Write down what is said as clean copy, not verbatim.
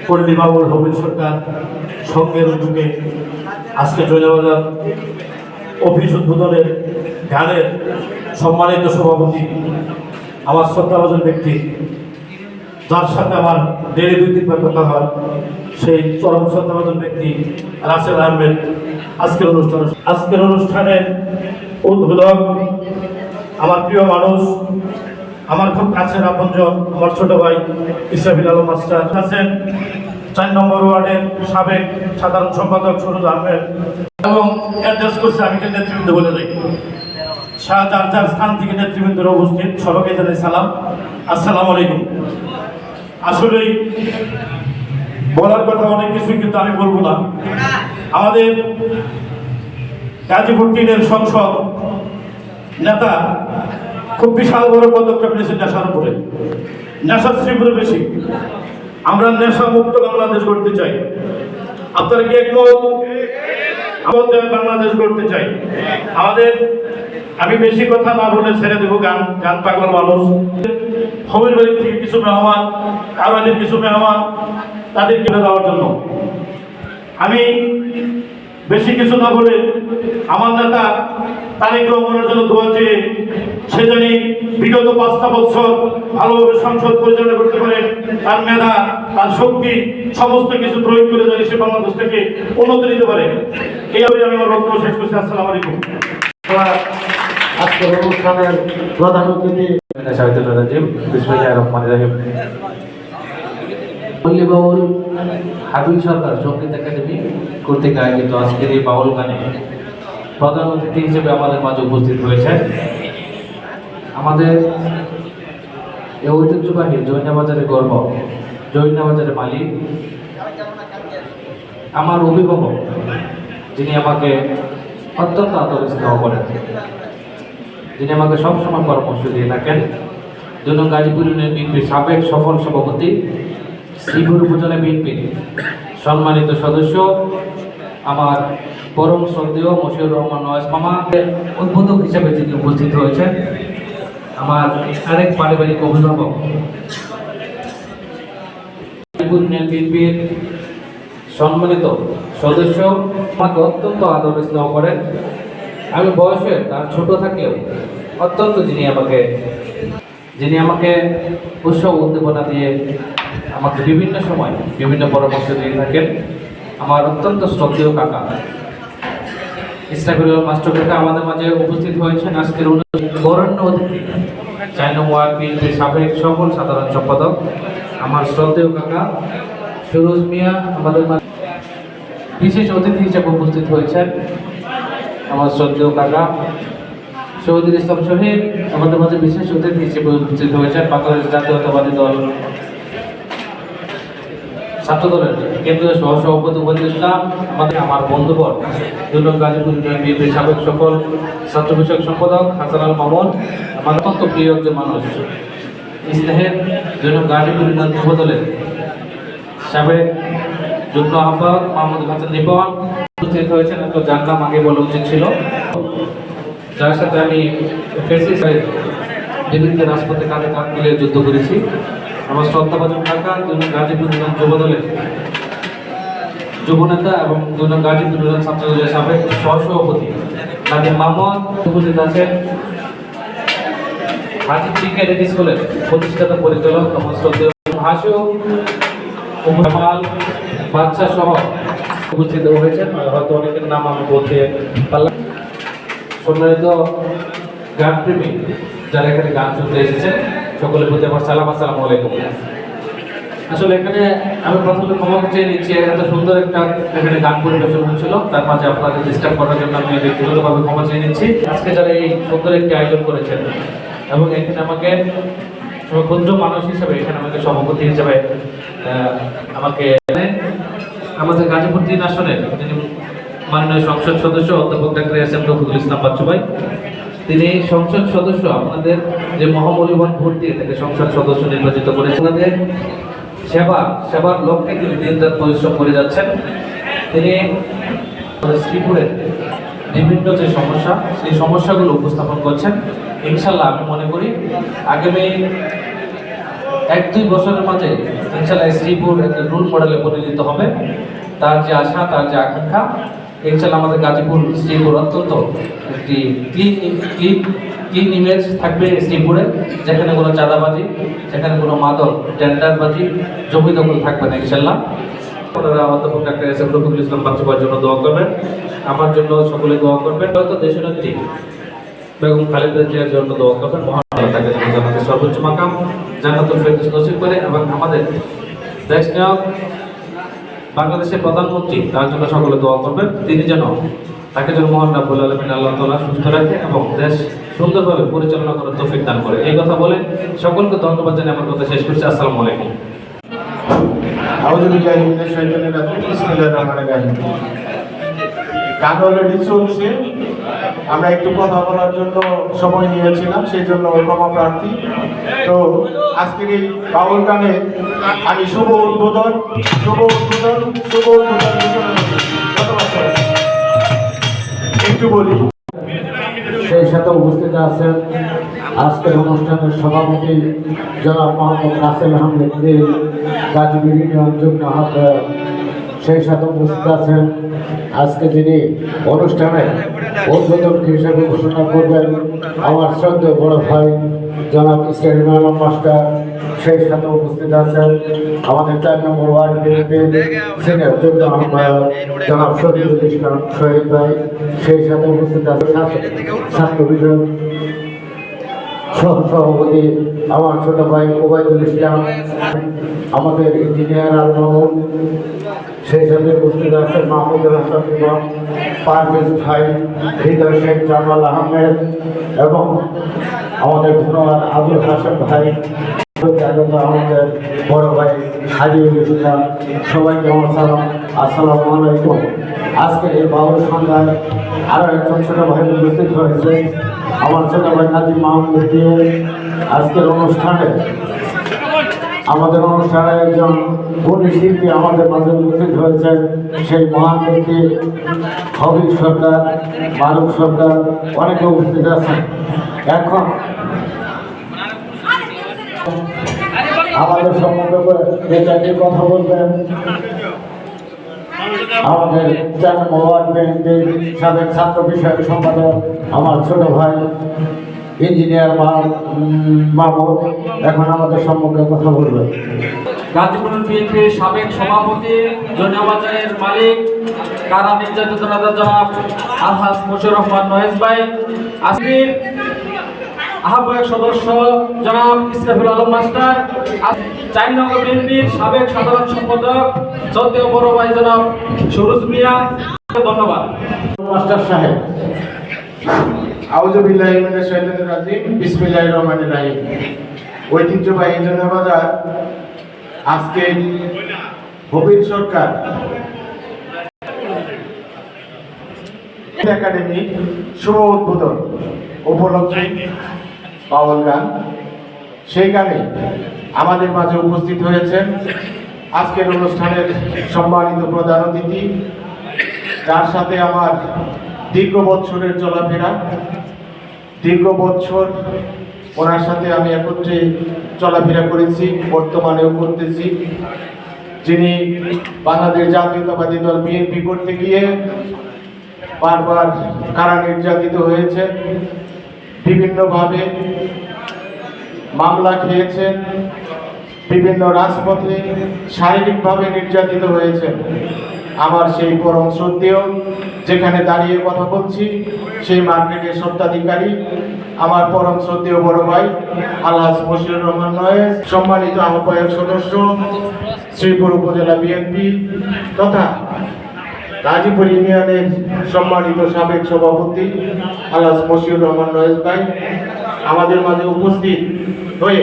পল্লীবাবুর হবির সরকার সঙ্গের উদ্যোগে আজকে জয়নাবাজার অফিস উদ্বোধনের গানের সম্মানিত সভাপতি আমার শ্রদ্ধাভাজন ব্যক্তি, যার সাথে আমার দেড়ে 2-3 বার কথা হয়, সেই চরম শ্রদ্ধাভাজন ব্যক্তি রাসেল আহমেদ আজকের অনুষ্ঠানের উদ্বোধক আমার প্রিয় মানুষ, আমার খুব কাছের আপনজন, আমার ছোট ভাই ইসরাফিল আলম মাস্টার আছেন, 4 নম্বর ওয়ার্ডের সাবেক সাধারণ সম্পাদক সুরজ আহমেদ, এবং অ্যাড্রেস করছে আমি নেতৃবৃন্দ বলে যাই যার স্থান থেকে নেতৃবৃন্দের উপস্থিত সবাইকে জানাই সালাম, আসসালামু আলাইকুম। আসলেই বলার কথা অনেক কিছু, কিন্তু আমি বলবো না। আমাদের গাজীপুর 3-এর সংসদ নেতা খুব বিশাল বড় পদক্ষেপ নিয়েছে নেশার উপরে, নেশার শ্রীপুরে বেশি। আমরা নেশা মুক্ত বাংলাদেশ করতে চাই। আপনারা কি একমত? আমাদের বাংলাদেশ করতে চাই। আমি বেশি কথা না বলে ছেড়ে দেবো, গান পাগল মানুষ। হবির বাড়ি থেকে কিছু মেহমান, কারোদের কিছু মেহমান, তাদের কিনে দেওয়ার জন্য আমি বেশি কিছু না বলে আমার নেতা তারেক রহমানের জন্য দোয়া চেয়ে সে জানি বিগত 5টা বছর ভালোভাবে সংসদ পরিচালনা করতে পারে, তার মেধা, তার শক্তি সমস্ত কিছু প্রয়োগ করে জানি সে বাংলাদেশটাকে উন্নতি দিতে পারে। এইভাবে আমি আমার বক্তব্য শেষ করছি। আসসালামু আলাইকুম। আজকের অনুষ্ঠানের প্রধান অতিথি পল্লীবাউল হাবিব সরকার সঙ্গীত একাডেমি কর্তৃক আয়োজিত আজকের এই বাউল গানে প্রধান অতিথি হিসেবে আমাদের মাঝে উপস্থিত হয়েছে আমাদের এই ঐতিহ্যবাহী জৈনাবাজারের গর্ব, জৈনাবাজারের মালিক, আমার অভিভাবক, যিনি আমাকে অত্যন্ত আদর স্নেহ করেন, যিনি আমাকে সবসময় পরামর্শ দিয়ে থাকেন, গাজীপুর ইউনিয়ন বিএনপির সাবেক সফল সভাপতি, শ্রীপুর উপজেলা বিএনপির সম্মানিত সদস্য, আমার পরম শ্রদ্ধেয় মশিউর রহমান নওয়াজ মামা, উদ্বোধক হিসেবে যিনি উপস্থিত হয়েছেন, আমার আরেক পারিবারিক অভিভাবক, শ্রীপুর ইউনিয়ন বিএনপির সম্মানিত সদস্য, আমাকে অত্যন্ত আদর স্নেহ করেন। আমি বয়সে তার ছোট থাকলেও অত্যন্ত যিনি আমাকে উৎসাহ উদ্দীপনা দিয়ে আমাকে বিভিন্ন সময় বিভিন্ন পরামর্শ দিয়ে থাকেন, আমার অত্যন্ত শ্রদ্ধেয় কাকা ইসরাফিল মাস্টার কাকা আমাদের মাঝে উপস্থিত হয়েছেন। আজকের বরেণ্য অতিথি 4 নম্বর ওয়ার্ড বিএনপির সাবেক সকল সাধারণ সম্পাদক আমার শ্রদ্ধেয় কাকা সুরজ মিয়া আমাদের মাঝে বিশেষ অতিথি হিসেবে উপস্থিত হয়েছেন। আমার শ্রদ্ধেয় কাকা শহীদুল ইসলাম শহীদ আমাদের মাঝে বিশেষ অতিথি হিসেবে উপস্থিত হয়েছেন। বাংলাদেশ জাতীয়তাবাদী দল ছাত্র দলের কেন্দ্রীয় সহসভাপতি ওবায়দুল ইসলাম, আমার বন্ধুবর গাজীপুর ইউনিয়ন বিএনপির সাবেক সকল ছাত্র বিষয়ক সম্পাদক হাসান আল মামুন, আমার অত্যন্ত প্রিয় একজন মানুষ, স্নেহের গাজীপুর ইউনিয়ন যুব দলের সাবেক যুগ্ম আহ্বায়ক মাহমুদ হাসান নিপন উপস্থিত হয়েছেন। একটা যার নাম আগে বলা উচিত ছিল, যার সাথে আমি বিভিন্ন রাজপথে কাঁধে কাঁধ মিলিয়ে যুদ্ধ করেছি। আমার শ্রদ্ধাভাজন কাকা গাজীপুর ইউনিয়ন যুব দলের যুবনেতা এবং গাজীপুর ইউনিয়ন ছাত্র দলের সাবেক সহসভাপতি কাজী মাহমুদ উপস্থিত আছেন। হাজি ক্রিকেট স্কুলের প্রতিষ্ঠাতা পরিচালক আমার শ্রদ্ধেয় হাসু কামাল বাদশা সহ উপস্থিত হয়েছেন। হয়তো অনেকের নাম আমি বলতে পারলাম। সম্মানিত গানপ্রেমী যারা এখানে গান শুনতে এসেছেন, সকলের প্রতি আমার সালাম, আসসালামু আলাইকুম। আসলে এখানে আমি প্রথমে ক্ষমা চেয়ে নিচ্ছি, এত সুন্দর একটা এখানে গান পরিবেশন হচ্ছিল, তার মাঝে আপনাদের ডিস্টার্ব করার জন্য আমি ব্যক্তিগতভাবে ক্ষমা চেয়ে নিচ্ছি। আজকে যারা এই সুন্দর একটি আয়োজন করেছেন এবং এখানে আমাকে ক্ষুদ্র মানুষ হিসেবে এখানে আমাকে সভাপতি হিসেবে আমাদের গাজীপুর 3 আসনের যিনি মাননীয় সংসদ সদস্য অধ্যাপক ডাক্তার এস.এম. রফিকুল ইসলাম বাচ্চু ভাই, তিনি সংসদ সদস্য আপনাদের যে মহামূল্যবান ভোট দিয়ে তাকে সংসদ সদস্য নির্বাচিত করেছেন। আপনাদের সেবার লক্ষ্যে তিনি দিনরাত পরিশ্রম করে যাচ্ছেন। তিনি শ্রীপুরের বিভিন্ন যে সমস্যা, সেই সমস্যাগুলো উপস্থাপন করছেন। ইনশাল্লাহ আমি মনে করি আগামী 1-2 বছরের মাঝে ইনশাল্লাহ শ্রীপুর একটা রোল মডেলে পরিণত হবে। তার যে আশা, তার যে আকাঙ্ক্ষা, ইনশাল্লাহ আমাদের গাজীপুর শ্রীপুর অত্যন্ত একটি ক্লিন ইমেজ থাকবে শ্রীপুরে, যেখানে কোনো চাঁদাবাজি, যেখানে কোনো মাদক টেন্ডারবাজি, জমি দখল থাকবে না ইনশাল্লাহ। আপনারা অধ্যাপক doctor S M Rafiqul Islam বাচ্চুবার জন্য দোয়া করবেন, আমার জন্য সকলে দোয়া করবেন, হয়তো দেশনেত্রী বেগম খালেদা জিয়ার জন্য দোয়া করবেন। মহান আল্লাহ তাকে যেন জান্নাতের সর্বোচ্চ মাকাম জান্নাতুল ফেরদৌস নসিব করে, এবং আমাদের দেশ নায়ক বাংলাদেশের প্রধানমন্ত্রী তার জন্য সকলে দোয়া করবেন। তিনি যেন তাকে যেন মহান রাব্বুল আলামিন আল্লাহ তাআলা সুস্থ রাখে এবং দেশ সুন্দরভাবে পরিচালনা করার তৌফিক দান করে। এই কথা বলে সকলকে ধন্যবাদ জানিয়ে আমার কথা শেষ করছি। আসসালামু আলাইকুম। আউযু বিল্লাহি মিনাশ শাইতানির রাজিম। বিসমিল্লাহির রহমানির রহিম। গান অলরেডি চলছে, আমরা একটু কথা বলার জন্য সময় নিয়েছিলাম, সেই জন্য ক্ষমা প্রার্থী। তো আজকের এই বাউল গানে আমি শুভ উদ্বোধন একটু বলি। সেই সাথে উপস্থিত আছেন আজকের অনুষ্ঠানের সভাপতি জনাব মোহাম্মদ রাসেল আহমেদ গাজীপুর ইউনিয়ন যুগ্ম আহ্বায়ক। সেই সাথে উপস্থিত আছেন আজকে যিনি অনুষ্ঠানে উদ্বোধক হিসেবে ঘোষণা করবেন আমার শ্রদ্ধেয় বড় ভাই জনাব ইসরাইল আলম মাস্টার। সেই সাথে উপস্থিত আছেন আমাদের 4 নম্বর ওয়ার্ড বিএনপির সিনিয়র যুগ্ম আহ্বায়ক জনাব শহীদুল ইসলাম শহীদ ভাই। সেই সাথে উপস্থিত আছেন ছাত্র বিভাগ সভাপতি আমার ছোট ভাই ওবায়দুল ইসলাম, আমাদের ইঞ্জিনিয়ার আল মামুন। সেই সাথে উপস্থিত আছেন মাহমুদুল হাসান ইমাম, পারভেজ ভাই, হৃদয় শেখ জামাল আহমেদ এবং আমাদের ধন্যবাদ আবুল হাসান ভাই, আমাদের বড় ভাই হাজিউল ইসলাম। সবাইকে আমার সালাম, আসসালামু আলাইকুম। আজকের এই বাউল সন্ধ্যায় আরও একজন ছোট ভাই উপস্থিত হয়েছে, আমার ছোট ভাই নাজিম মাহমুদ দিয়ে। আজকের অনুষ্ঠানে একজন গুণী শিল্পী আমাদের মাঝে উপস্থিত হয়েছেন, সেই মহান ব্যক্তি হবির সরকার, মারুফ সরকার, অনেকে উপস্থিত আছেন। এখন আমাদের সম্বন্ধে করে যে কথা বলবেন আমাদের 4 নম্বর ওয়ার্ড বিএনপির সাবেক ছাত্র বিষয়ক সম্পাদক আমার ছোট ভাই ইঞ্জিনিয়ার মাহমুদ এখন আমাদের সম্মুখে কথা বলবেন। গাজীপুর বিএনপির সাবেক সভাপতি, জনবাজারের মালিক, কারা নির্যাতিত নেতা জনাব আলহাজ মুশিউর রহমান নয়েজ ভাই, আজকের আহ্বায়ক সদস্য জনাব ইসরাফিল আলম মাস্টার, 4 নম্বর বিএনপির সাবেক সাধারণ সম্পাদক শ্রদ্ধেয় বড় ভাই জনাব সুরুজ মিয়া। ধন্যবাদ। মাস্টার সাহেব। আউযু বিল্লাহি মিনাশ শাইতানির রাজিম। বিসমিল্লাহির রহমানির রহিম। ঐতিহ্যবাহী জনবাজার আজকে হবির সরকার একাডেমি শুভ উদ্বোধন উপলক্ষে বাউল গান, সেই গানে আমাদের মাঝে উপস্থিত হয়েছেন আজকের অনুষ্ঠানের সম্মানিত প্রধান অতিথি, যার সাথে আমার দীর্ঘ বৎসরের চলাফেরা, দীর্ঘ বৎসর ওনার সাথে আমি একত্রে চলাফেরা করেছি, বর্তমানেও করতেছি। যিনি বাংলাদেশ জাতীয়তাবাদী দল বিএনপি করতে গিয়ে বারবার কারা নির্যাতিত হয়েছেন, বিভিন্নভাবে মামলা খেয়েছেন, বিভিন্ন রাজপথে শারীরিকভাবে নির্যাতিত হয়েছেন। আমার সেই পরম শ্রদ্ধেয়, যেখানে দাঁড়িয়ে কথা বলছি সেই মার্কেটের স্বত্বাধিকারী আমার পরম শ্রদ্ধেয় বড় ভাই আলহাজ মুশিউর রহমান নয়েজ, সম্মানিত আহ্বায়ক সদস্য শ্রীপুর উপজেলা বিএনপি তথা গাজীপুর ইউনিয়নের সম্মানিত সাবেক সভাপতি আলহাজ মুশিউর রহমান নয়েজ ভাই, আমাদের মাঝে উপস্থিত হয়ে